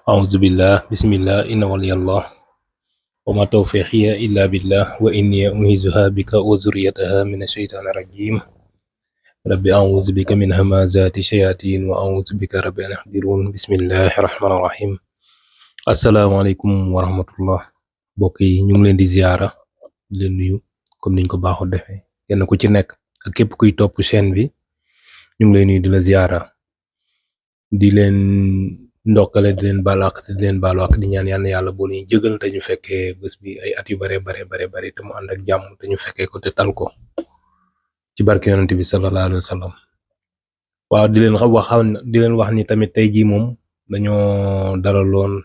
أعوذ بالله بسم الله إن ولي الله وما توفيقي إلا بالله وإني أعيذها بك وذريتها من الشيطان الرجيم رب أعوذ بك من همزات الشياطين وأعوذ بك رب أن يحضرون بسم الله الرحمن الرحيم asalaamaaleykum wa rahmatullah mbokk yi ñu ngi leen di ziara di leen nuyu comme niñ ko baaxoo defee kenn ku ci nekk ak képp kuy topp chaîne bi ñu ngi lay nuyu di la ziara di leen ndokkale di leen balaax di leen balaax di ñaan yàlla boo ñu jëgal te ñu fekkee bés bi ay at yu bare te mu ànd ak jàmm te ñu fekkee ko te tal ko ci barke yonent bi sallallahu alayhi wa sallam waaw di leen wax ni tamit tey jii moom dañoo dalaloon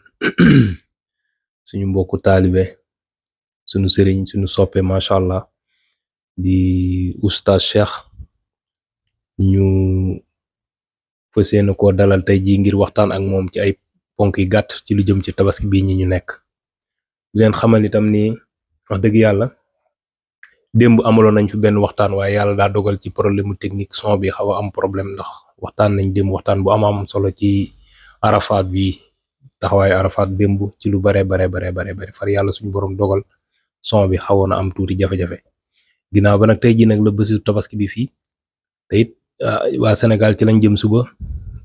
suñu mbokku taalibe suñu sëriñ suñu soppe macha allah di oustaz Cheikh ñu fas yéene koo dalal tey jii ngir waxtaan ak moom ci ay ponk yi gàtt ci lu jëm ci tabaski bii ñi ñu nekk di leen xamal itam ni wax dëgg yàlla démb amaloon nañ fi benn waxtaan waaye yàlla daa dogal ci problème technique son bi xaw a am problème ndax waxtaan nañ démb waxtaan bu am solo ci Arafat bi taxawaayu Arafat démb ci lu bare far yàlla suñu borom dogal son bi xawoon na am tuuti jafe-jafe ginnaaw ba nag tey jii nag la bésu tabaski bi fii te it waa Sénégal ci lañ jëm suba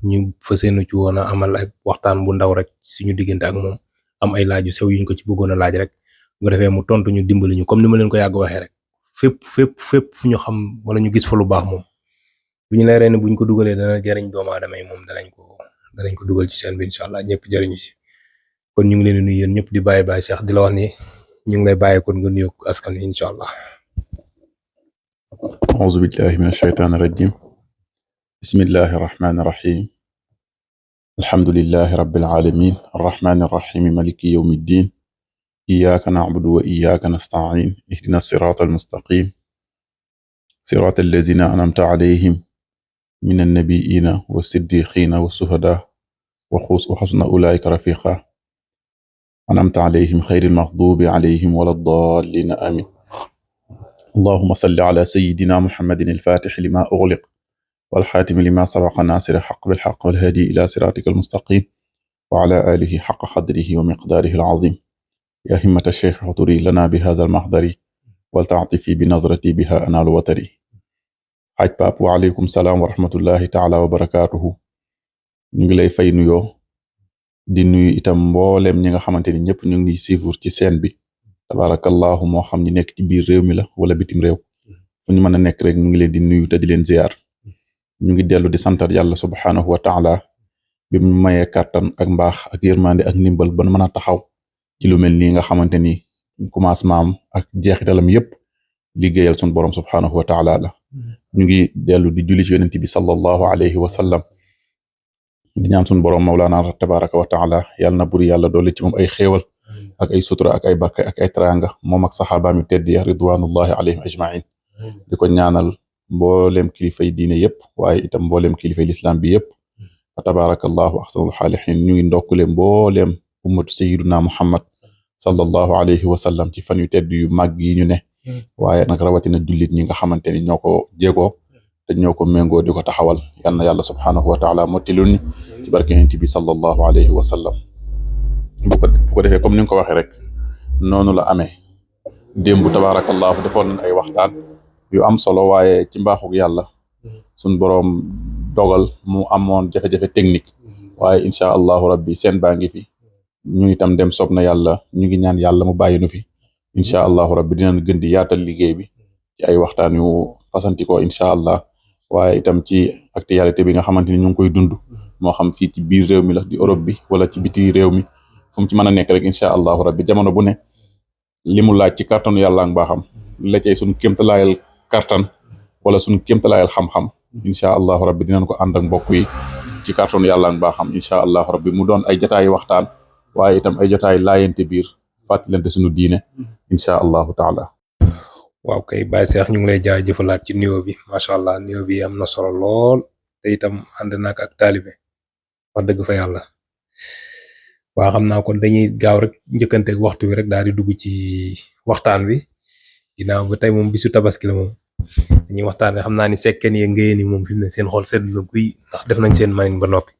ñu fas yéene ci woon a amal ay waxtaan bu ndaw rek suñu diggante ak moom am ay laaju sew yuñ ko ci bëggoon a laaj rek bu ko defee mu tontu ñu dimbali ñu comme ni ma leen ko yàgg waxee rek fépp fu ñu xam wala ñu gis fa lu baax moom bu ñu leeree ne buñ ko dugalee dana jariñ doomu aadama yi moom danañ ko dugal ci chaîne bi incha allah ñëpp jariñu ci kon ñu ngi leen di nuyu yéen ñëpp di bàyyi Cheikh di la wax ni ñu ngi lay bàyyi kon nga nuyu askan wi incha allah. auzu billahi min ashaytaani rajim bismillahi rahmaani rahim alhamdulillahi rabbil alamin arrahmaani rahim maliki yawmi ddin iyyaka na'budu wa iyyaka nasta'in ihdina sirata almustaqim sirata allazina an'amta alayhim min annabiyina wassiddiqina wassuhada wa hasuna ulaika rafiqa an'amta alayhim khayril maghdubi alayhim waladdallin amin allahumma salli ala sayyidina muhammadin al-fatih lima ughliq wal khatim lima sabaqa nasir al-haqq bil haqq wal hadi ila siratika al-mustaqim wa ala alihi haqqa qadrihi wa miqdarihi al-azim ya himmata ash-shaykh huduri lana bi hadha al-mahdari wal ta'tifi bi nazrati biha analu watari xaaj Pape wa aleykum salaam wa rahmatullahi taala wa barakatuhu ñu ngi lay fay nuyoo di nuyu itam mbooleem ñi nga xamante ni ñëpp ñu ngi suivre ci chaîne bi tabarakallahu moo xam ñi nekk ci biir réew mi la wala bitim réew fu ñu mën a nekk rek ñu ngi leen di nuyu te di leen ziar ñu ngi dellu di santat yàlla subhanahu wa taala bi mu mayee kàttan ak mbaax ak yërmande ak ndimbal ba mën a taxaw ci lu mel nii nga xamante ni commencement am ak jeexitalam yépp liggéeyal sun borom subhanahu wa taala la ñu ngi dellu di julli ci yonent bi sallallahu alayhi wa sallam di ñaan sun borom mawlaana tabaraka wa taala yàlla na buri yàlla doole ci moom ay xéewal ak ay sutura ak ay barke ak ay teraanga moom ak saxaabaami tedd ya ridwanullahi alayhim ajmain di ko ñaanal mbooleem kilifay diine yépp waaye itam mbooleem kilifay lislaam bi yépp fa tabarakallahu ahsanul xaalixiin ñu ngi ndokkule mbooleem ummatu sayyiduna muhammad sallallahu alayhi wa sallam ci fan yu tedd yu màgg yi ñu ne waaye nag rawatina jullit ñi nga xamante ni ñoo ko jégoo te ñoo ko méngoo di ko taxawal yal na yàlla subhanahu wa taala mottilul ni ci barke yonent bi sallallahu alayhi wa sallam bu ko defee comme ni nga ko waxee rek noonu la amee démb tabarakallahu defoon nañ ay waxtaan yu am solo waaye ci mbaaxug yàlla suñ boroom dogal mu amoon jafe-jafe technique waaye incha allahu rabbi seen baa ngi fi ñu itam dem soob na yàlla ñu ngi ñaan yàlla mu bàyyi nu fi incha allahu rabbi dinañ gën di yaatal liggéey bi ci ay waxtaan yu fasantikoo incha allah waaye itam ci actualité bi nga xamante ni ñu ngi koy dund moo xam fii ci biir réew mi la di Europe bi wala ci biti réew mi fu mu ci mën a nekk rek incha allahu rabbi jamono bu ne li mu laaj ci kàttanu yàlla ak mbaaxam la cay suñ kéemtalaayal kàttan wala suñ kéemtalaayal xam-xam incha allahu rabbi dinañ ko ànd ak mbokk yi ci kàttanu yàlla ak mbaaxam incha allahu rabbi mu doon ay jotaayi waxtaan waaye itam ay jotaay laayante biir fàttalante suñu diine incha allahu taala waaw kay Baye Cheikh ñu ngi lay jaajëfalaat ci nuyoo bi macha allah nuyoo bi am na solo lool te itam ànd naak ak taalibe wax dëgg fa yàlla waa xam naa kon dañuy gaaw rek njëkkanteeg waxtu wi rek daal di dugg ci waxtaan wi ginnaaw ba tey moom bisu tabaski la moom dañuy waxtaan xam naa ni sekkeen yi ngéyeen yi moom fi mu ne seen xol sedd na guy ndax def nañ seen manin ba noppi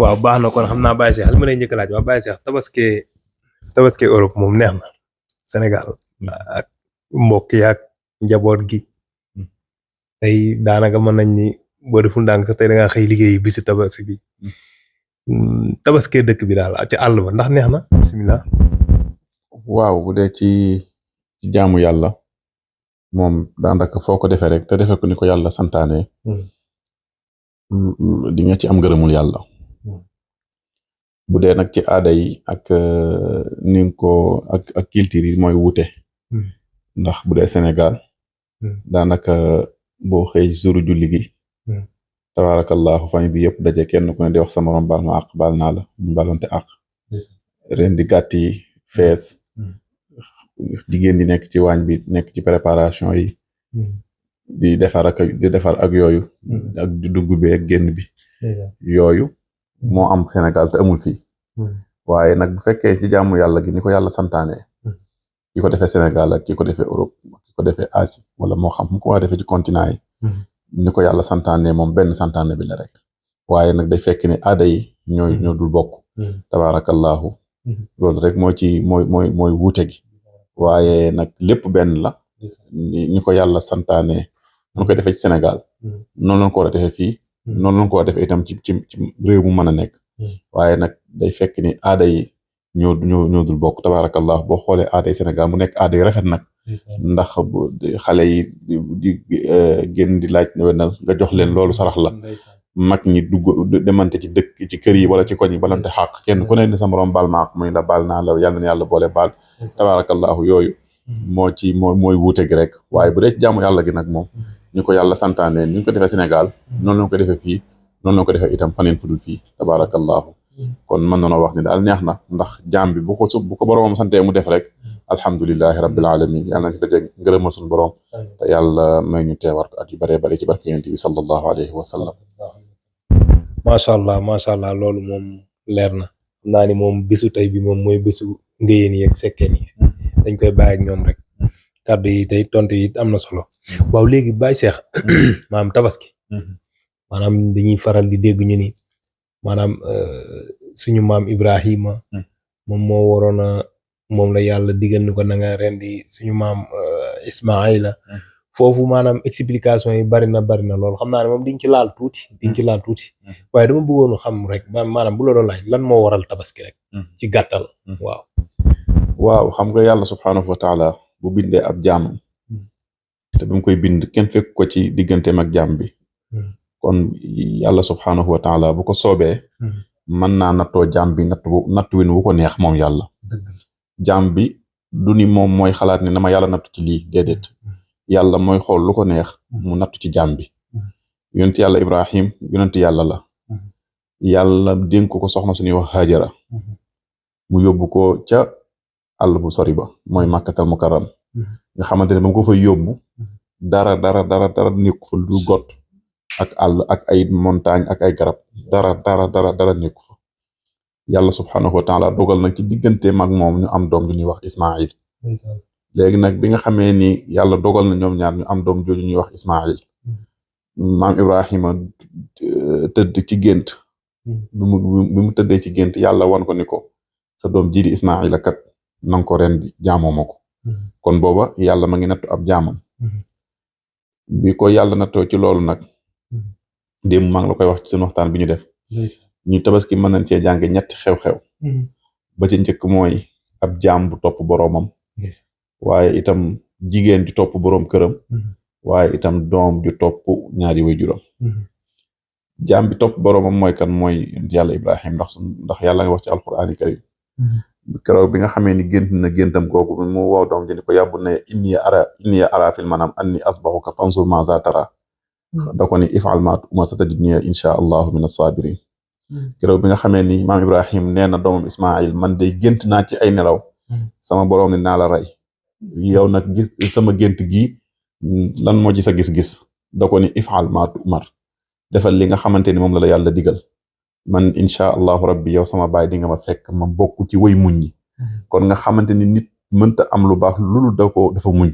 waaw baax na kon xam naa Baye Cheikh li ma lay njëkk a laaj waa Baye Cheikh tabaski Europe moom neex na Sénégal ak mbokk yi ak njaboot gi tey daanaka mën nañ ni boo deful ndànk sax tey da ngaa xëy liggéey bisu tabaski bi tabaski dëkk bi daal ci àll ba ndax neex na bisimilah. waaw bu dee ci jaamu yàlla moom daanaka foo ko defee rek te defee ko ni ko yàlla santaane di nga ci am ngërëmul yàlla bu dee nag ci aada yi ak ni nga ko ak culture yi mooy wuute ndax bu dee Sénégal daanaka boo xëy jouru julli gi tabarakallahu famille bi yëpp daje kenn ku ne di wax sa morom baal ma àq baal naa la ñu baalonte àq ren di gàtt yi fees jigéen di nekk ci waañ bi nekk ci préparation yi di defar ak yooyu ak di dugg bi ak génn bi yooyu moo am Sénégal te amul fii waaye nag bu fekkee ci jaamu yàlla gi ni ko yàlla santaane ki ko defee Sénégal ak ki ko defee Europe ki ko defee Asie wala moo xam mu ko waa defee ci continent yi ni ko yàlla santaane moom benn santaane bi la rek waaye nag day fekk ne aada yi ñoo dul bokk tabaarakallahu loolu rek mooy wuute gi waaye nag lépp benn la ni ko yàlla santaane nu ko defee ci Sénégal noonu lañ ko war a defee fii noonu lañ ko war a defee itam ci réew mu mën a nekk waaye nag day fekk ni aada yi ñoo dul bokk tabaarakallahu boo xoolee aada yi Sénégal mu nekk aada yu rafet nag ndax xale yi di génn di laaj newenal nga jox leen loolu sarax la mag ñi dugg demante ci dëkk ci kër yi wala ci koñ yi balante xàq kenn ku ne ni sa morom baal maaq muy la baal naa la yàlla na yàlla boole baal tabaarakallahu yooyu mooy wuute gi rek waaye bu dee ci jaamu yàlla gi nag moom ñu ko yàlla santaane ni ñu ko defee Sénégal noonu lañ ko defee fii noonu lañ ko defee itam faneen fudul fii tabaarakallahu kon mën nañoo wax ni daal neex na ndax jaam bi bu ko boromam santee mu def rek alhamdulilahi rabbil alamin yàlla na ci daje ngërëmal suñu borom te yàlla may ñu teewar at yu baree bare ci barke yonent bi sallallahu alayhi wa sallam. macha allah loolu moom leer na xam naa ni moom bisu tey bi moom mooy bisu ngéyeen yi ak sekkeen yi dañ koy bàyyi ak ñoom rek kàddu yi tey tontu yi am na solo waaw léegi Baye Cheikh maanaam tabaski maanaam dañuy faral di dégg ñu ni maanaam suñu maam Ibrahima moom moo waroon a moom la yàlla digal ni ko na nga rendi suñu maam Ismaïla foofu maanaam explication yi bari na loolu xam naa ne moom diñ ci laal tuuti waaye dama bëggoon xam rek maanaam bu la doon laaj lan moo waral tabaski rek ci gàttal waaw xam nga yàlla subhaanahu wa taala bu bindee ab jaamam te bi mu koy bind kenn fekk ko ci digganteem ak jaam bi kon yàlla subhaanahu wa taala bu ko soobee mën naa nattoo jaam bi nattu win wu ko neex moom yàlla jaam bi du ni moom mooy xalaat ni na ma yàlla nattu ci lii déedéet yàlla mooy xool lu ko neex mu nattu ci jaam bi yonent yàlla Ibrahim yonent yàlla la yàlla dénk ko soxna suñuy wax Hajara mu yóbbu ko ca àll bu sori ba mooy Makkatal Mukarram nga xamante ne ba mu ko fay yóbbu dara nekku fa lu got ak àll ak ay montagne ak ay garab dara nekku fa yàlla subhaanahu wa taala dogal nag ci diggante mag moom ñu am doom ju ñuy wax Ismaïl léegi nag bi nga xamee ni yàlla dogal na ñoom ñaar ñu am doom jooju ñuy wax Ismaïl maam Ibrahima tëdd ci gént bi mu tëddee ci gént yàlla wan ko ni ko sa doom ji di Ismaïla kat nanga ko ren di jaamoo ma ko kon booba yàlla ma ngi nattu ab jaamam bi ko yàlla nattoo ci loolu nag démb maa ngi la koy wax ci seen waxtaan bi ñu def ñu tabaski mën nañ cee jànge ñetti xew-xew ba ci njëkk mooy ab jaam bu topp boroomam waaye itam jigéen ju topp boroom këram waaye itam doom ju topp ñaari waajuram jaam bi topp boroomam mooy kan mooy yàlla Ibrahim ndax yàlla nga wax ci alquraan karim keroog bi nga xamee ni gént na géntam googu mu woo doom ji ni ko yàbbu ne inni ara fil manam anni asbahuka fanzur maza tara da ko ni if'al ma tu'mar satajidni insha allahu min as-sabirin keroog bi nga xamee ni maam Ibrahim nee na doomam Ismaïl man day gént naa ci ay nelaw sama boroom ni naa la rey yow nag gis sama gént gi lan moo ci sa gis-gis da ko ni if'al ma tu'mar defal li nga xamante ni moom la yàlla digal man insha allahu rabbi yow sama baay di nga ma fekk ma bokk ci way muñ ñi kon nga xamante ni nit mënta am lu baax loolu dafa muñ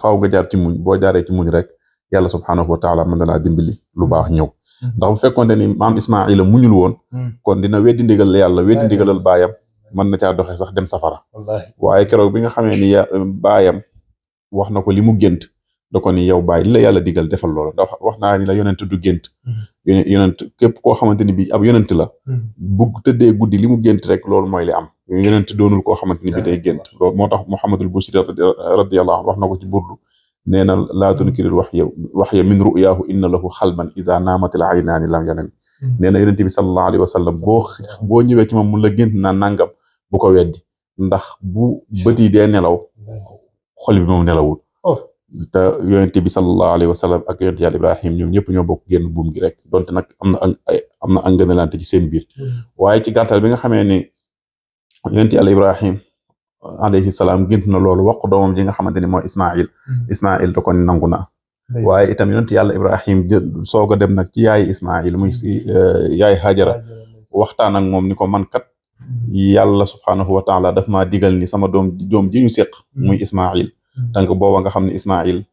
faaw nga jaar ci muñ boo jaaree ci muñ rek yàlla subhaanahu wa taala mën na laa dimbali lu baax ñëw ndax bu fekkoonte ni maam Ismaila muñul woon kon dina weddi ndigal yàlla weddi ndigalal baayam mën na caa doxee sax dem safara waaye keroog bi nga xamee ni baayam wax na ko li mu gént da ko ni yow baay li la yàlla digal defal loolu ndax wax naa ni la yonent du gént yonent képp koo xamante ni bi ab yonent la bu tëddee guddi li mu gént rek loolu mooy li am yonent doonul koo xamante ni bi day gént loolu moo tax Muhammadul Busiri radiyallahu anhu wax na ko ci burdu nee na laa tunkiril waxya min ru'yaahu inna lahu xalban iza naamatil aynaani lam yanam nee na yonent bi sallallahu alayhi wa sallam boo ñëwee ci moom mun la gént naa nangam bu ko weddi ndax bu bët yi dee nelaw xol bi moom nelawul te yonent bi sallallahu alayhi wa sallam ak yonent yàlla Ibrahim ñoom ñëpp ñoo bokk génn buum gi rek donte nag am na angënalante ci seen biir waaye ci gàttal bi nga xamee ni yonent yàlla Ibrahim alayhi salaam gént na loolu wax doomam ji nga xamante ni mooy Ismail da ko ni nangu na waaye itam yonent yàlla Ibrahim soog a dem nag ci yaay Ismail muy yaay Hajara waxtaan ak moom ni ko man kat yàlla subhanahu wa taala daf maa digal ni sama doom ji ñu séq muy Ismail donc booba nga xam ne Ismail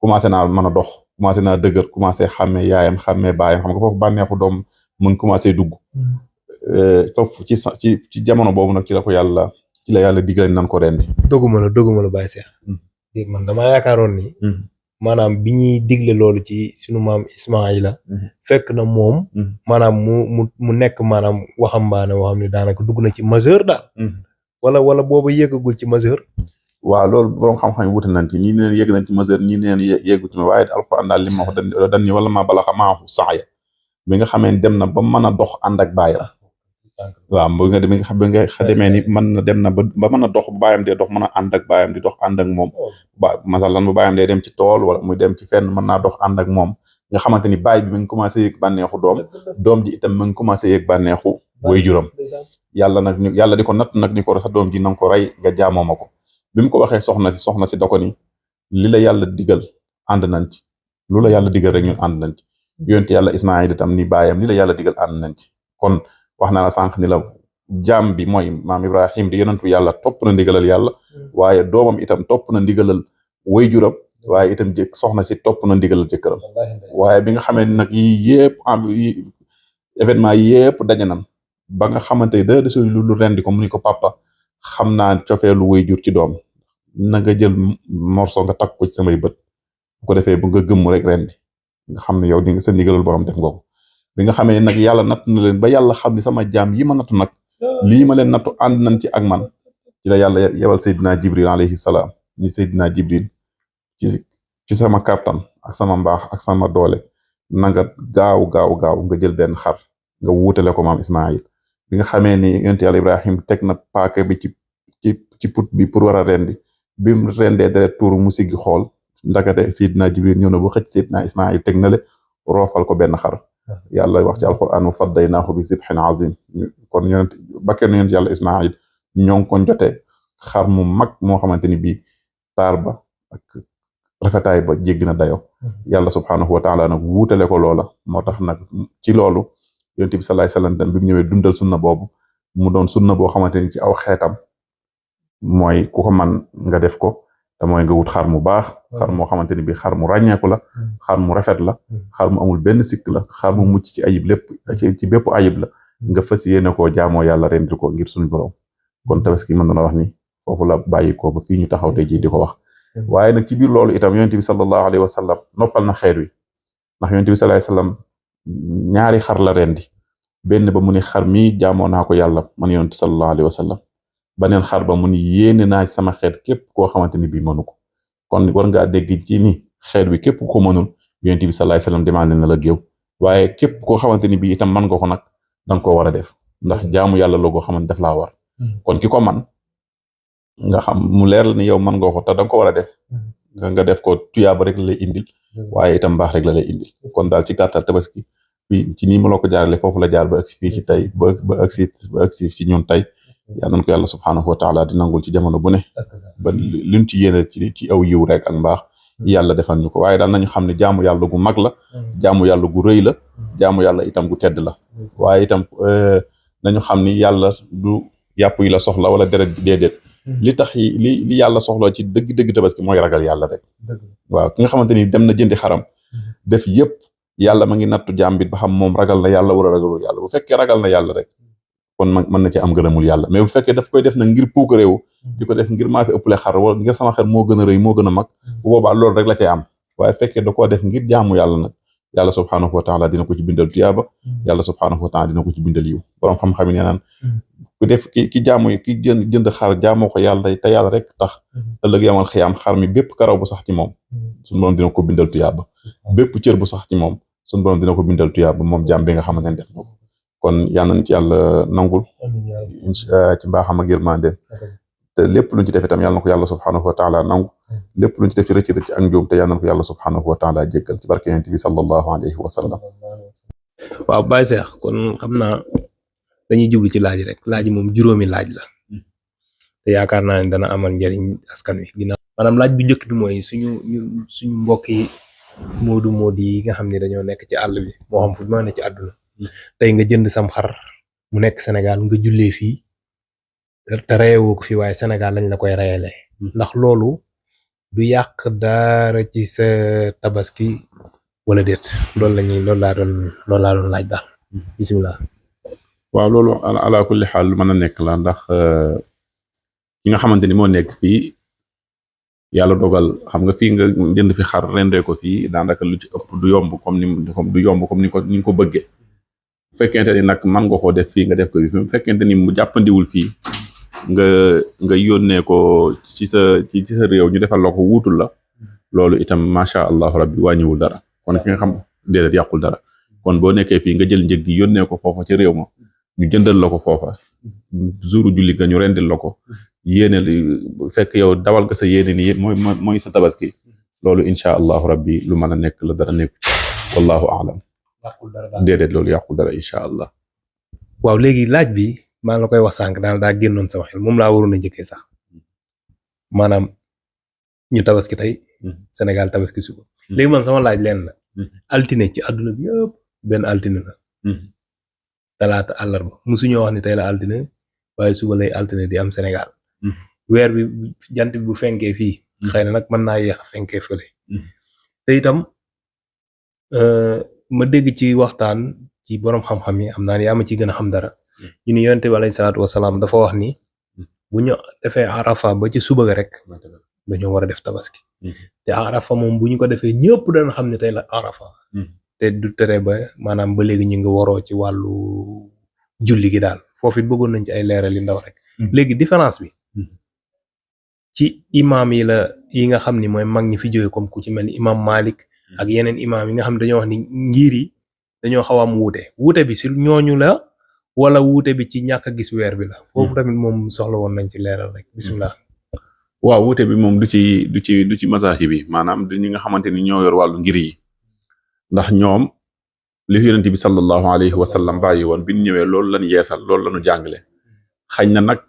commencé naa mën a dox commencé naa dëgër commencé xàmmee yaayam xàmmee baayam xam nga foofu bànneexu doom mun commencé dugg foofu ci jamono boobu nag ci la yàlla digal nan ko rendi doguma la Baye Cheikh man damaa yaakaaroon ni maanaam bi ñuy digle loolu ci sunu maam Ismaila fekk na moom maanaam mu nekk maanaam waxambaane woo xam ne daanaka dugg na ci majeur daal wala booba yëggagul ci majeur waaw loolu borom xam-xam yi wuute nañ ci ñii neen yegg nañ ci majeur ñii neen yeggu ci waaye alxuraan daal li ma wax dañ ni wala maa balaxa maahu saaya bi nga xamee dem na ba mën a dox ànd ak baayam waaw bi nga demee ni mën na dem na ba mën a dox bu baayam dee dox mën a ànd ak baayam di dox ànd ak moom masalan bu baayam dee dem ci tool wala muy dem ci fenn mën naa dox ànd ak moom nga xamante ni baay bi mi ngi commencé yëg bànneexu doom ji itam mi ngi commencé yëg bànneexu waajuram yàlla di ko natt nag ni ko sa doom ji nanga ko rey nga jaamoo ma ko bi mu ko waxee soxna si da ko ni li la yàlla digal ànd nañ ci lu la yàlla digal rek ñun ànd nañ ci yonent yàlla Ismaayil itam ni baayam li la yàlla digal ànd nañ ci kon wax naa la sànq ni la jaam bi mooy maam Ibrahim di yonentu yàlla topp na ndigalal yàlla waaye doomam itam topp na ndigalal waajuram waaye itam soxna si topp na ndigalal jëkkëram waaye bi nga xamee nag événement yëpp daje nañ ba nga xamante ni da desul lu rendi ko mu ni ko papa xam naa cofeelu waajur ci doom na nga jël morso nga takk ko ci samay bët bu ko defee bu nga gëmm rek rendi nga xam ne yow di nga sa ndigalal borom def nga ko bi nga xamee nag yàlla natt na leen ba yàlla xam ni sama jaam yi ma nattu nag lii ma leen nattu ànd nañ ci ak man ci la yàlla yebal Seydina Jibril alayhi salaam ni Seydina Jibril ci sama kartan ak sama mbaax ak sama doole na nga gaaw nga jël benn xar nga wuutale ko maam Ismaayil bi nga xamee ni yonent yàlla Ibrahim teg na paaka bi ci put bi pour war a rendi bi mu rendee deret tuuru mu siggi xool ndakate Seydina Jibril ñëw na ba xëcc Seydina Ismaayil teg na le roofal ko benn xar yàlla wax ci alquran wa faddaynaahu bi zibhin azim kon bakkeen yonent yàlla Ismaayil ñoo ngi ko jote xar mu mag moo xamante ni bii taar ba ak rafetaay ba jéggi na dayo yàlla subhanahu wa taala nag wuutale ko loola moo tax nag ci loolu yonent bi sallallahu alayhi wasallam bi mu ñëwee dundal sunna boobu mu doon sunna boo xamante ni ci aw xeetam mooy ku ko man nga def ko te mooy nga wut xar mu baax xar moo xamante ni bii xar mu ràññeeku la xar mu rafet la xar mu amul benn sikk la xar mu mucc ci ayib lépp ci bépp ayib la nga fas yéene koo jaamoo yàlla rendil ko ngir suñu borom kon tabaski mën na wax ni foofu la bàyyi ko ba fii ñu taxaw tey jii di ko wax waaye nag ci biir loolu itam yonent bi sallallahu alayhi wa sallam noppal na xeet wi ndax yonent bi sallallahu alayhi wa sallam ñaari xar la rendi benn ba mu ni xar mi jaamoo naa ko yàlla man yonent sallallahu alayhi wa sallam baneen xar ba mu ni yéene naa sama xeet képp koo xamante ni bii mënu ko kon war ngaa dégg ci ni xeet wi képp ko mënul yonent bi sallallahu alayhi wa sallam demandé na la géew waaye képp koo xamante ni bii itam mën nga ko nag danga ko war a def ndax jaamu yàlla loo goo xamante daf laa war kon ki ko man nga xam mu leer la ni yow mën nga ko te danga ko war a def nga def ko tuyaaba rek la lay indil waaye itam baax rek la lay indil kon daal ci gàttal tabaski fii ci nii ma la ko jaarale foofu la jaar ba agsi fii ci tey ba agsi ci ñun tey yal nañu ko yàlla subhaanahu wa taala di nangul ci jamono bu ne ba luñ ci yéene ci aw yiw rek ak mbaax yàlla defal ñu ko waaye daal nañu xam ne jaamu yàlla gu mag la jaamu yàlla gu rëy la jaamu yàlla itam gu tedd la waaye itam nañu xam ni yàlla du yàpp yi la soxla wala deret ji déedéet li tax li yàlla soxla ci dëgg tabaski mooy ragal yàlla rek waaw ki nga xamante ni dem na jëndi xaram def yëpp yàlla ma ngi nattu jaam bi ba xam moom ragal na yàlla wala ragalul yàlla bu fekkee ragal na yàlla rek kon mën na ci am gërëmul yàlla mais bu fekkee daf koy def nag ngir puuk réew di ko def ngir maa fi ëppale xar wala ngir sama xar moo gën a rëy moo gën a mag bu boobaa loolu rek la cay am waaye fekkee da koo def ngir jaamu yàlla nag yàlla subhaanahu wa taala dina ko ci bindal tuyaaba yàlla subhaanahu wa taala dina ko ci bindal yiw borom xam-xam yi nee naan ku def ki jaamu ki jënd xar jaamoo ko yàlla te yàlla rek tax ëllëg yamal xiyaam xar mi bépp karaw bu sax ci moom suñu borom dina ko bindal tuyaaba bépp cër bu sax ci moom suñu borom dina ko bindal tuyaaba moom jaam bi nga xamante ne def na ko kon yal nañ ci yàlla nangul ci mbaaxam ak yërmande te lépp luñ ci def itam yàlla na ko yàlla subhaanahu wa taala nangu lépp luñ ci def ci rëcc rëcc ak njuum te yàlla na ko yàlla subhaanahu wa taala jéggal ci barke yonent bi sallallahu alayhi wa sallam. waaw Baye Cheikh kon xam naa dañuy jublu ci laaj rek laaj moom juróomi laaj la te yaakaar naa ne dana amal njariñ askan wi ginnaaw maanaam laaj bi njëkk bi mooy suñu mbokk yi moodu yi nga xam ne dañoo nekk ci àll bi moo xam fu ma ne ci àdduna tey nga jënd sam xar mu nekk Sénégal nga jullee fii te reyewoo ko fii waaye Sénégal lañ la koy reyalee ndax loolu du yàq dara ci sa tabaski wala déet loolu laa doon laaj daal bisimilah. waaw loolu ala kulli xaal mën a nekk la ndax ki nga xamante ni moo nekk fii yàlla dogal xam nga fii nga jënd fi xar rendee ko fii daanaka lu ci ëpp du yomb comme ni nga ko bëggee bu fekkente ni nag man nga koo def fii nga def ko fii bu fekkente ni mu jàppandiwul fii nga yónnee ko ci sa réew ñu defal la ko wuutul la loolu itam macha allah rabbi wàññiwul dara kon ki nga xam déedéet yàqul dara kon boo nekkee fii nga jël njëg gi yónnee ko foofa ci réew ma ñu jëndal la ko foofa jouru julli nga ñu rendil la ko yéene fekk yow dawal nga sa yéene ni mooy sa tabaski loolu incha allahu rabbi lu mën a nekk la dara nekk wallahu aalam déedéet loolu yàqul dara incha allah. waaw léegi laaj bi maa ngi la koy wax sànq daal daa génnoon sama xel moom laa waroon a njëkkee sax maanaam ñu tabaski tey Sénégal tabaski suba léegi man sama laaj leen la altine ci àdduna bi yëpp benn altine la talaata àllarba musuñoo wax ni tey la altine waaye suba lay altine di am Sénégal weer bi jant bi bu fenkee fii xëy na nag mën naa yéex a fenkee fële te itam ma dégg ci waxtaan ci borom xam-xam yi xam naa ne yaa ma ci gën a xam dara ñu ni yonent bi alayhi salaatu wasalaam dafa wax ni bu ñu defee arafa ba ci suba ga rek dañoo war a def tabaski te arafa moom bu ñu ko defee ñëpp dana xam ne tey la arafa te du tere ba maanaam ba léegi ñu ngi waroo ci wàllu julli gi daal foofu it bëggoon nañ ci ay leeral yu ndaw rek léegi différence bi ci imaam yi nga xam ni mooy mag ñi fi jóge comme ku ci mel ni imaam Malik ak yeneen imaam yi nga xam ne dañoo wax ni ngir yi dañoo xaw a am wuute bi si ñooñu la wala wuute bi ci ñàkk a gis weer bi la foofu tamit moom soxla woon nañ ci leeral rek bisimilah. waaw wuute bi moom du ci mazahib bi maanaam du ñi nga xamante ni ñoo yor wàllu ngir yi ndax ñoom li yonent bi sallallahu alayhi wa sallam bàyyi woon bi ñu ñëwee loolu lañu yeesal loolu lañu jàngale xañ na nag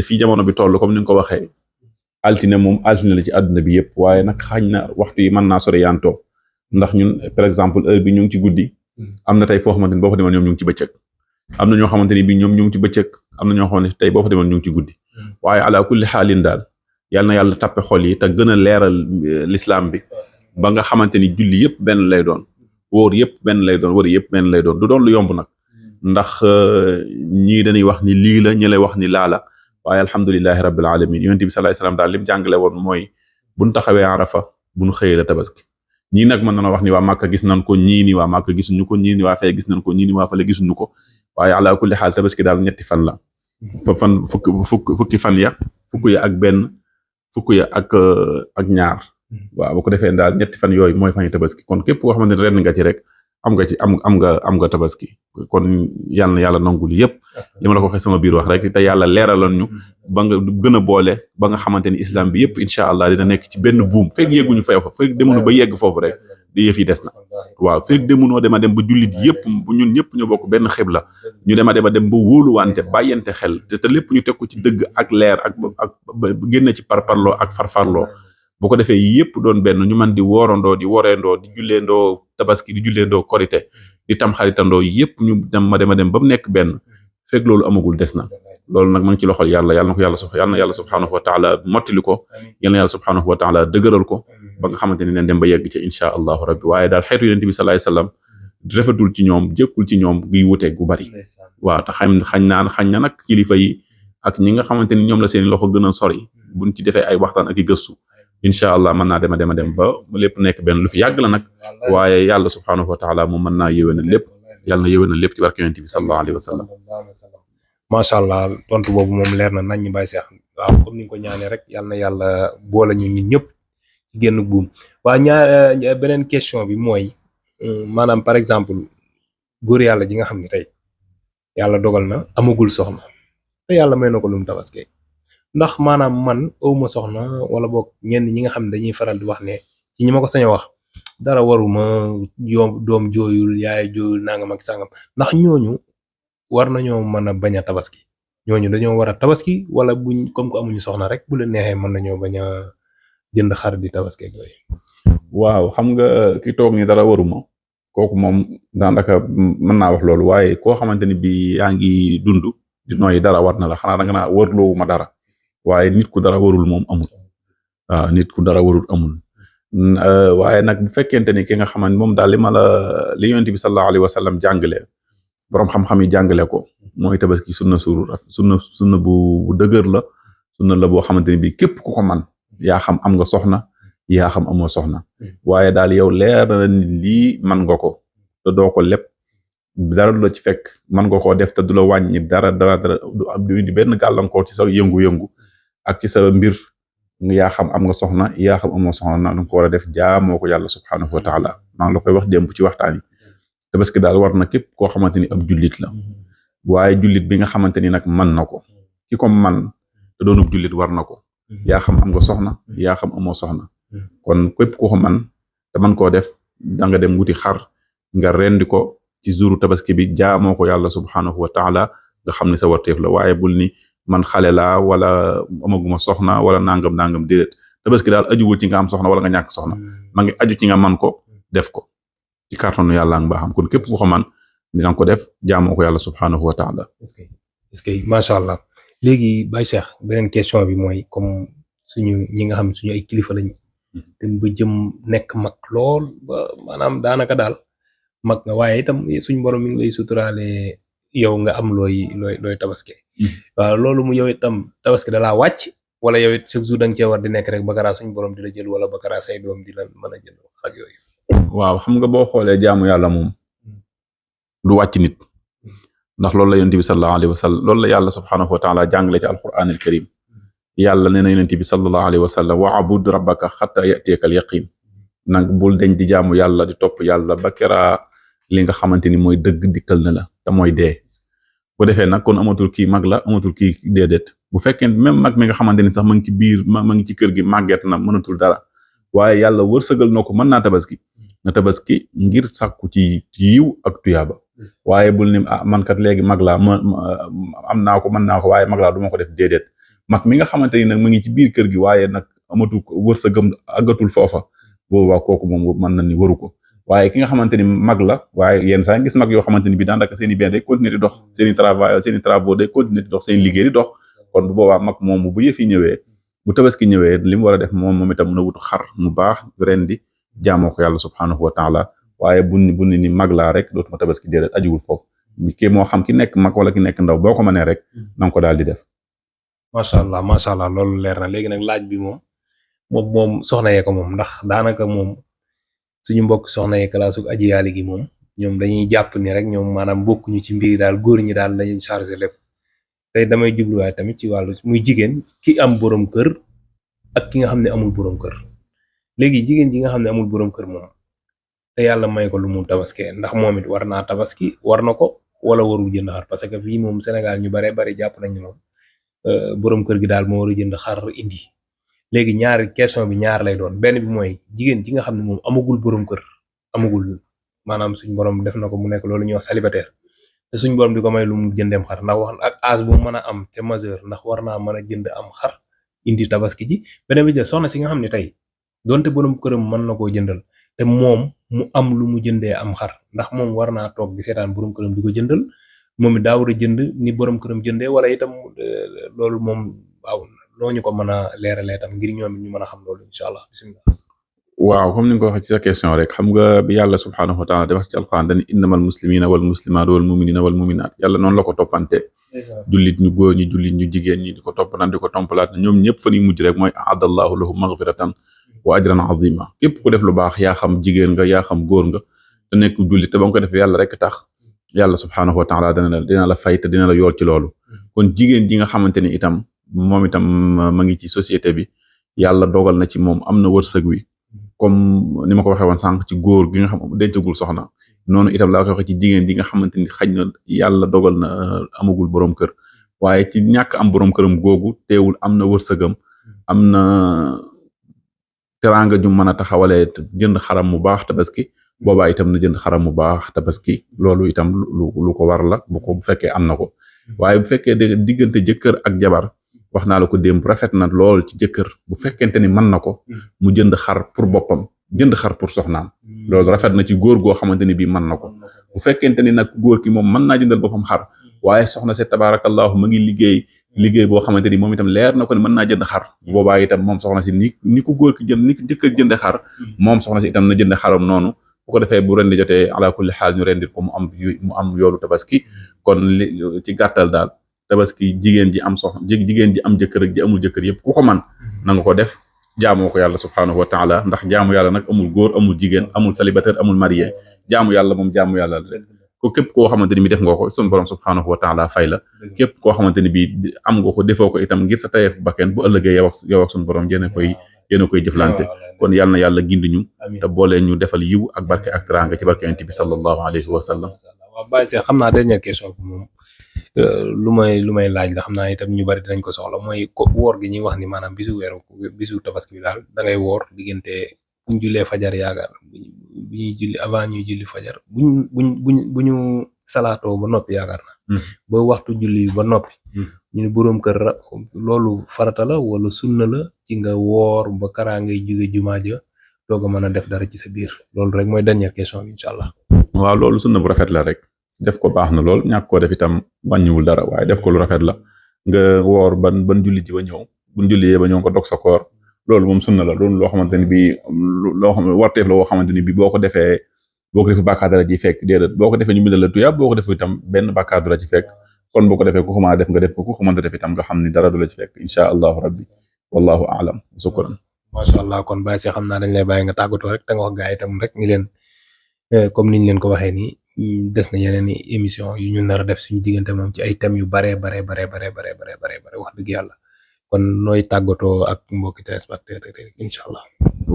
fi jamono bi toll comme ni nga ko waxee altine moom altine la ci àdduna bi yëpp waaye nag xañ na waxtu yi mën naa sore yantoo ndax ñun par exemple heure bi ñu ngi ci guddi am na tey foo xamante ni boo fa demoon ñoom ñu ngi ci bëccëg am na ñoo xamante ni bi ñoom ñu ngi ci bëccëg am na ñoo xamante ni tey boo fa demoon ñu ngi ci guddi waaye ala kulli xaalin daal yal na yàlla tappe xol yi te gën a leeral l'islam bi ba nga xamante ni julli yëpp benn lay doon wóor yëpp benn lay doon wari yëpp benn lay doon du doon lu yomb nag ndax ñii dañuy wax ni lii la ñi lay wax ni laa la waaye alhamdulilahi rabbil alamin yonent bi sallallahu alayhi wasallam daal lim jàngale woon mooy buñ taxawee arafa buñ xëyee la tabaski ñii nag mën na wax ni waa Màkka gis nañ ko ñii ni waa Màkka gisuñu ko ñii ni waa fee gis nañ ko ñii ni waa fale gisuñu ko waaye ala kulli xaal tabaski daal ñetti fan la fukki fan ya fukk ya ak benn fukk ya ak ñaar waaw bu ko defee daal ñetti fan yooyu mooy fan yi tabaski kon képp koo xamante ne ren nga ci rek am nga tabaski kon yàlla na yàlla nangul yëpp li ma la ko waxee sama biir wax rek te yàlla leeraloon ñu ba nga gën a boole ba nga xamante ni islam bi yëpp incha allah dina nekk ci benn buum fekk yegguñu foofu fekk demuñu ba yegg foofu rek di yëf yi des na waaw fekk demunoo dema dem ba jullit yëpp ñun ñëpp ñu bokk benn xibla ñu dema dem ba wóoluwante bàyyante xel te lépp ñu teg ko ci dëgg ak leer ak génn ci parparloo ak farfarloo bu ko defee yëpp doon benn ñu mën di woorandoo di woreendoo di julleendoo tabaski di julleendoo korite di tam xaritandoo yëpp ñu dem ba mu nekk benn fekk loolu amagul des na loolu nag ma ngi ci loxol yàlla na ko yàlla subhanahu wa taala mottali ko yal na yàlla subhanahu wa taala dëgëral ko ba nga xamante ni leen dem ba yegg ci insha allahu rabbi waaye daal xeetu yonent bi sallallahu alayhi wasallam rafetul ci ñoom jékkul ci ñoom gi wuteeg gu bari waaw te xañ na nag kilifa yi ak ñi nga xamante ni ñoom la seen loxo gën a sori buñ ci defee ay waxtaan ak i gëstu incha allah mën naa dem ba lépp nekk benn lu fi yàgg la nag waaye yàlla subhanahu wa taala moom mën naa yéwénal lépp yàlla na yéwénal lépp ci barke yonent bi sallallahu alayhi wa sallam. macha allah tontu boobu moom leer na nañ ñu Baye Cheikh waaw comme ni nga ko ñaanee rek yàlla na yàlla boole ñu ñun ñëpp ci génn buum waa beneen question bi mooy maanaam par exemple góor yàlla ji nga xam ne tey yàlla dogal na amagul soxna te yàlla may na ko lu mu tabaskee ndax maanaam man awma soxna wala boog ñenn ñi nga xam ne dañuy faral di wax ne ci ñi ma ko sañ a wax dara waruma doom jooyul yaay jooyul nangam ak sangam ndax ñooñu war nañoo mën a bañ a tabaski ñooñu dañoo war a tabaski wala buñ comme que amuñu soxna rek bu leen neexee mën nañoo bañ a jënd xar di tabaski ak yooyu. waaw xam nga ki toog ni dara waruma kooku moom daanaka mën naa wax loolu waaye koo xamante ni bi yaa ngi dund di nooy dara war na la xanaa da nga naa warloowu ma dara waaye nit ku dara warul moom amul waaw nit ku dara warul amul waaye nag bu fekkente ni ki nga xamante moom daal li yonent bi sallallahu alayhi wa sallam jàngale boroom xam-xam yi jàngale ko mooy tabaski sunna bu dëgër la sunna la boo xamante ni bi képp ku ko man yaa xam am nga soxna yaa xam amoo soxna waaye daal yow leer na ni lii man nga ko te doo ko lépp dara du la ci fekk man nga koo def te du la wàññi dara du indi benn gàllankoor ci sa yëngu-yëngu ak ci sa mbir yaa xam am nga soxna yaa xam amoo soxna na nga ko war a def jaamoo ko yàlla subhanahu wa taala maa ngi la koy wax démb ci waxtaan yi tabaski daal war na képp koo xamante ni ab jullit la waaye jullit bi nga xamante ni nag man na ko ki ko man te doonub jullit war na ko yaa xam am nga soxna yaa xam amoo soxna kon képp ku ko man te man koo def da nga dem wuti xar nga rendi ko ci jouru tabaski bi jaamoo ko yàlla subhanahu wa taala nga xam ne sa warteef la waaye bul ni man xale laa wala amaguma soxna wala nangam déedéet tabaski daal ajuwul ci nga am soxna wala nga ñàkk soxna ma ngi aju ci nga man ko def ko ci kàttanu yàlla nga baaxam kon képp ku ko man dina ko def jaamoo ko yàlla subhanahu wa taala. est-ce que macha allah léegi Baye Cheikh beneen question bi mooy comme suñu ñi nga xam suñu ay kilifa lañ te ba jëm nekk mag lool ba maanaam daanaka daal mag nga waaye itam suñ borom mi ngi lay suturaale yow nga am looy tabaski waaw loolu mu yow itam tabaski da laa wàcc wala yow it chaque jour da nga cee war di nekk rek bakara suñ borom di la jël wala bakara say doom di la mën a jël ak yooyu. waaw xam nga boo xoolee jaamu yàlla moom du wàcc nit ndax loolu la yonent bi sallallahu alayhi wa sallam loolu la yàlla subhanahu wa taala jàngale ci alquran al karim yàlla nee na yonent bi sallallahu alayhi wa sallam wa'bud rabbaka hatta ya'tiyaka al yaqin nag bul deñ di jaamu yàlla di topp yàlla ba keraa li nga xamante ni mooy dëgg dikkal na la te mooy dee bu defee nag kon amatul kii mag la amatul kii déedéet bu fekkee même mag mi nga xamante ni sax ma ngi ci biir ma ngi ci kër gi màgget na mënatul dara waaye yàlla wërsëgal na ko mën naa tabaski na tabaski ngir sàkku ci yiw ak tuyaaba waaye bul ni man kat léegi mag laa am naa ko mën naa ko waaye mag laa du ma ko def déedéet mag mi nga xamante ni nag ma ngi ci biir kër gi waaye nag amatul wërsëgam àggatul foofa boobaa kooku moom mën na ni waru ko waaye ki nga xamante ni mag la waaye yenn saa gis mag yoo xamante ni bi daanaka seen i bien day continuer di dox seen i travaux day continuer di dox seen liggéey di dox kon bu boobaa mag moomu bu yëf yi ñëwee bu tabaski ñëwee li mu war a def moom itam mën a wutu xar mu baax ren di jaamoo ko yàlla subhanahu wa taala waaye bu ni mag laa rek dootuma tabaski déedéet ajuwul foofu kii moo xam ki nekk mag wala ki nekk ndaw boo ko mënee rek na nga ko daal di def. macha allah loolu leer na léegi nag laaj bi moom soxna yee ko moom ndax daanaka moom suñu mbokk soxna yee kalaasu aji yaali gi moom ñoom dañuy jàpp ni rek ñoom maanaam bokkuñu ci mbir yi daal góor ñi daal lañuy chargé lépp tey damay jubluwaay tamit ci wàllu muy jigéen ki am borom kër ak ki nga xam ne amul borom kër léegi jigéen ji nga xam ne amul borom kër moom te yàlla may ko lu mu tabaskee ndax moom it war naa tabaski war na ko wala warul jënd xar parce que fii moom Sénégal ñu bari jàpp nañ ne moom borom kër gi daal moo war a jënd xar indi léegi ñaari question bi ñaar lay doon benn bi mooy jigéen ji nga xam ne moom amagul borom kër amagul maanaam suñ borom def na ko mu nekk loolu ñuy wax célibataire te suñ borom di ko may lu mu jëndeem xar ndax wax ak âge bu mën a am te majeur ndax war naa mën a jënd am xar indi tabaski ji beneen bi de soxna si nga xam ne tey donte borom këram mën na koo jëndal te moom mu am lu mu jëndee am xar ndax moom war naa toog di seetaan borom këram di ko jëndal moom it daa war a jënd ni borom këram jëndee wala itam loolu moom waaw loo ñu ko mën a leeralee tam ngir ñoom ñu mën a xam loolu incha allah bisimilah. waaw comme ni nga ko waxee ci sa question rek xam nga bi yàlla subhaanahu wa taala di wax ci alquran dañu innamal muslimina wal muslimaat wal muminina wal muminaat yàlla noonu la ko toppante jullit ñu góor ñi jullit ñu jigéen ñi di ko toppalante di ko tompalaat ñoom ñëpp fa ñuy mujj rek mooy aadallahu lahum maghfiratan wa ajran azima képp ku def lu baax yaa xam jigéen nga yaa xam góor nga te nekk jullit te ba nga ko def yàlla rek tax yàlla subhaanahu wa taala dina la fay te dina la yool ci loolu kon jigéen ji nga xamante ni itam moom itam ma ngi ci société bi yàlla dogal na ci moom am na wërsëg wi comme ni ma ko waxee woon sànq ci góor gi nga xam dencagul soxna noonu itam laa ko waxee ci jigéen ji nga xamante ni xaj na yàlla dogal na amagul borom kër waaye ci ñàkk am borom këram googu teewul am na wërsëgam am na teraanga ju mën a taxawalee jënd xaram mu baax tabaski boobaa itam na jënd xaram mu baax tabaski loolu itam lu ko war la bu fekkee am na ko waaye bu fekkee diggante jëkkër ak jabar wax naa la ko démb rafet na lool ci jëkkër bu fekkente ni mën na ko mu jënd xar pour boppam jënd xar pour soxnaam loolu rafet na ci góor goo xamante ni bii mën na ko bu fekkente ni nag góor ki moom mën naa jëndal boppam xar waaye soxna se tabarakallahu ma ngi liggéey boo xamante ni moom itam leer na ko ne mën naa jënd xar boobaa itam moom soxna si ni ko góor ki jënd ni ko jëkkër jënde xar moom soxna si itam na jënd xaram noonu bu ko defee bu rendi jotee ala kulli xaal ñu rendil ko mu am yoolu tabaski kon ci gàttal daal tabaski jigéen ji am soxna jigéen ji am jëkkër ak ji amul jëkkër yëpp ku ko man na nga ko def jaamoo ko yàlla subhaanahu wa taala ndax jaamu yàlla nag amul góor amul jigéen amul célibataire amul marié jaamu yàlla moom jaamu yàlla la ko képp koo xamante ni bi def nga ko sun borom subhaanahu wa taala fay la képp koo xamante ni bi am nga ko defoo ko itam ngir sa tayeef bakken bu ëllëgee yow ak sun borom yéen a koy jëflante kon yàlla na yàlla gindi ñu te boole ñu defal yiw ak barke ak teraanga ci barke yonent bi sallallahu alayhi wa sallam. waaw Baye Cheikh xam naa dernière question bi moom lu may laaj la xam naa itam ñu bari dinañ ko soxla mooy ko woor gi ñuy wax ni maanaam bisu tabaski bi daal da ngay woor diggante buñ jullee fajar yaakaar bi ñuy julli avant ñuy julli fajar bu ñu salaatoo ba noppi yaakaar na ba waxtu julli ba noppi ñu ne boroom kër loolu farata la wala sunna la ci nga woor ba karaa ngay jóge jumaa ja doog a mën a def dara ci sa biir loolu rek mooy dernière question bi incha allah. waaw loolu sunna bu rafet la rek def ko baax na lool ñàkk koo def itam wàññiwul dara waaye def ko lu rafet la nga woor ban julli ji ba ñëw buñ julli ba ñëw nga dog sa koor loolu moom sunna la loolu loo xamante ni bii loo xam warteef la woo xamante ni bii boo ko defee bàkkaar dara ji fekk déedéet boo ko defee ñu bindal la tuyaab boo ko defee itam benn bàkkaar du la ci fekk kon boo ko defee ku ko mën a def nga def ko ku ko mën a def itam nga xam ni dara du la ci fekk incha allahu rabbi wallahu aalam sukran. macha allah kon Baye Cheikh xam naa dañ lay bàyyi nga tàggatoo rek te nga wax gaa itam rek ni leen comme niñ leen ko waxee nii des na yeneen i émission yu ñu nar a def suñu diggante moom ci ay thèmes yu bare wax dëgg yàlla kon nooy tàggatoo ak mbokki téléspectateurs rek incha allah.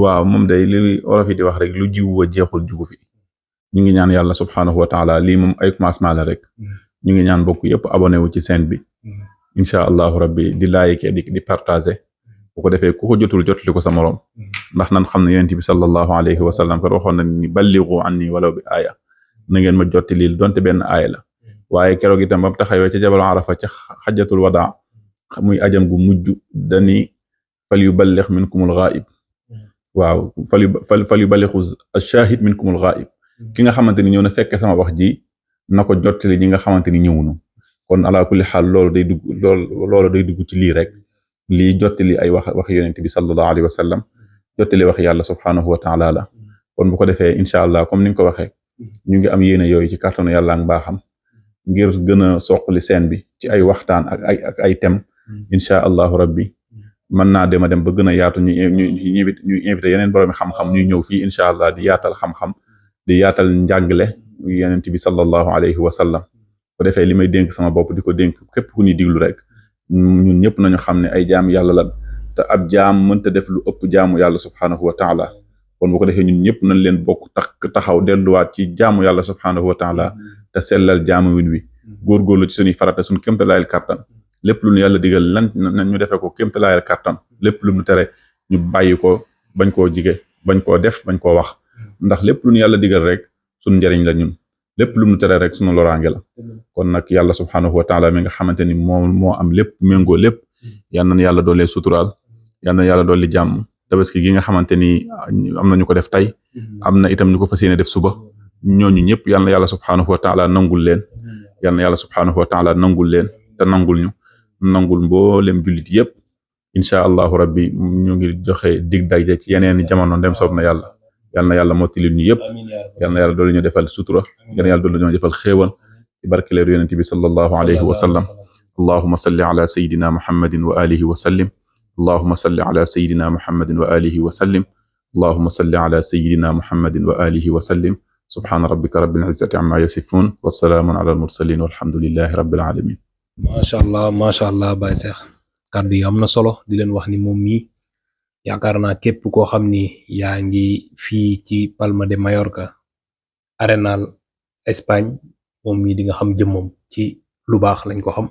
waaw moom day li olof yi di wax rek lu jiw wa jeexul jugu fi ñu ngi ñaan yàlla subhaanahu wa taala lii moom ay commencement la rek ñu ngi ñaan bokk yëpp abonné wu ci chaîne bi incha allahu rabbi di like di partager bu ko defee ku ko jotul jotali ko sa morom ndax nan xam ne yonent bi sallallahu alayhi wa sallam kat waxoon na ni ballighu anni walaw bi aaya na ngeen ma jotti lii donte benn aaya la waaye keroog itam ba mu taxawee ca jabal arafa ca xajjatul wadaa muy ajam gu mujj dani fal yuballigh minkumul ghaib waaw fal yuballighu ash-shahid minkumul ghaib ki nga xamante ni ñëw na fekke sama wax ji na ko jottali ñi nga xamante ni ñëwunu kon ala kulli xaal loolu day dugg ci lii rek lii jottali ay wax yonent bi sallallahu alayhi wa sallam jottali wax yàlla subhaanahu wa taala la kon bu ko defee incha allah comme ni nga ko waxee ñu ngi am yéene yooyu ci kàttanu yàlla ak mbaaxam ngir gën a soqali seen bi ci ay waxtaan ak ay thèmes incha allahu rabbi mën naa dem ba gën a yaatu ñu invité yeneen boroomi xam-xam ñuy ñëw fii incha allah di yaatal xam-xam di yaatal njàngale yonent bi sallallahu alayhi wa sallam ko defee li may dénk sama bopp di ko dénk képp ku ñuy diglu rek ñun ñëpp nañu xam ne ay jaam yàlla lan te ab jaam mënta def lu ëpp jaamu yàlla subhaanahu wa taala kon bu ko defee ñun ñëpp nañ leen bokk taxaw delluwaat ci jaamu yàlla subhaanahu wa taala te sellal jaamu win wi góorgóorlu ci suñuy farata suñu kéemtalaayal kàttan lépp lu ñu yàlla digal lan ñu defee ko kéemtalaayal kàttan lépp lu ñu tere ñu bàyyi ko bañ koo jige bañ koo def bañ koo wax ndax lépp lu ñu yàlla digal rek suñu njariñ la ñun lépp lu ñu tere rek suñu loraange la kon nag yàlla subhaanahu wa taala mi nga xamante ni moo am lépp méngoo lépp yal na yàlla doole suturaal yal na yàlla doole jàmm tabaski gi nga xamante ni am na ñu ko def tey am na itam ñu ko fas yéene def suba ñooñu ñëpp yal na yàlla subhaanahu wa taala nangul leen yal na yàlla subhaanahu wa taala nangul leen te nangul ñu nangul mboolem jullit yëpp incha allahu rabbi ñu ngi joxe dig daje ci yeneen jamono ndem soob na yàlla. yal na yàlla mottali ñu yëpp. yal na yàlla doole ñu defal sutura. yal na yàlla doole ñu defal xéewal. ci barkeleeru yonent bi sallallahu alayhi wa sallam. allahumma salli ala sayyidina muhammadin wa alihi wa sallim. allahumma salli ala sayyidina muhammadin wa alihi wa sallim. allahumma salli ala sayyidina muhammadin wa alihi wa sallim. subhana rabbika rabbil izzati amma yasifun wa salaamun ala al mursalin walhamdulillahi rabbil alamin. macha allah Baye Cheikh kàddu yi am na solo di leen wax ni moom mii yaakaar naa képp koo xam ni yaa ngi fii ci Palma de Mallorca Arenal Espagne moom mii di nga xam jëmmam ci lu baax lañ ko xam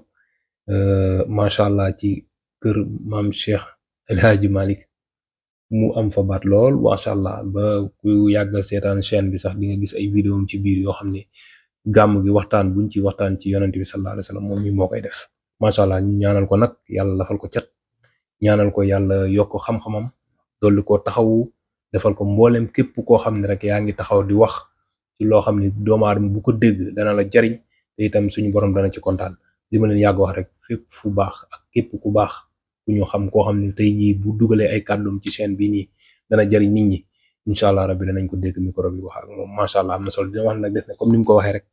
macha allah ci kër maam Cheikh El Hadji Malick mu am fa baat lool macha allah ba ku yàgg seetaan chaîne bi sax di nga gis ay vidéo ci biir yoo xam ne gàmm gi waxtaan buñ ci waxtaan ci yonent bi sallallahu alayhi wasallam moom mii moo koy def macha allah ñu ñaanal ko nag yàlla lafal ko cat ñaanal ko yàlla yokk xam-xamam dolli ko taxawu defal ko mboolem képp koo xam ne rek yaa ngi taxaw di wax ci loo xam ne doomu aadama bu ko dégg dana la jariñ te itam suñu borom dana ci kontaan li ma leen yàgg wax rek fépp fu baax ak képp ku baax ku ñu xam koo xam ne tey jii bu dugalee ay kàddum ci chaîne bii nii dana jariñ nit ñi incha allah rabbi danañ ko dégg micro bi wax ak moom macha allah am na solo dina wax nag des na comme ni mu ko waxee rek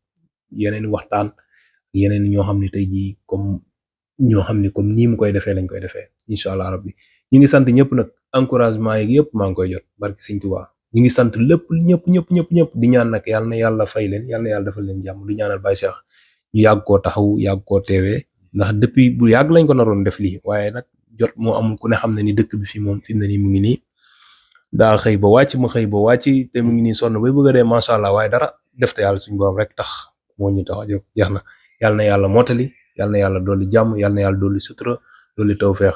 yeneen waxtaan yeneen ñoo xam ne tey jii comme nii mu koy defee lañ koy defee incha allah rabbi ñu ngi sant ñëpp nag encouragement yi yëpp maa ngi koy jot barki Sëñ Tuubaa ñu ngi sant lépp ñëpp di ñaan nag yàlla na yàlla fay leen yàlla na yàlla defal leen jàmm di ñaanal Baye Cheikh ñu yàgg koo taxaw yàgg koo teewee ndax depuis bu yàgg lañ ko naroon def lii waaye nag jot moo amul ku ne xam ne ni dëkk bi fii moom fi mu ne nii mu ngi nii daa xëy ba wàcc ma xëy ba wàcc te mu ngi nii sonn bay bëgg a dee macha allah waaye dara def te yàlla suñu borom rek tax moo ñu tax a jóg jeex na yàlla na yàlla mottali yàlla na yàlla dolli jàmm yàlla na yàlla dolli sutura dolli tawfeex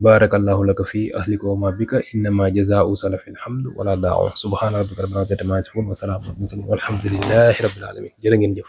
barakallahu laka fi ahlika wa ma bika innama jazaa'u salafil hamdu wala daa'u subhana rabbika rabbil izzati amma yasifun wa salamun alal mursalin walhamdulillahi rabbil alamin jërë ngeen jëf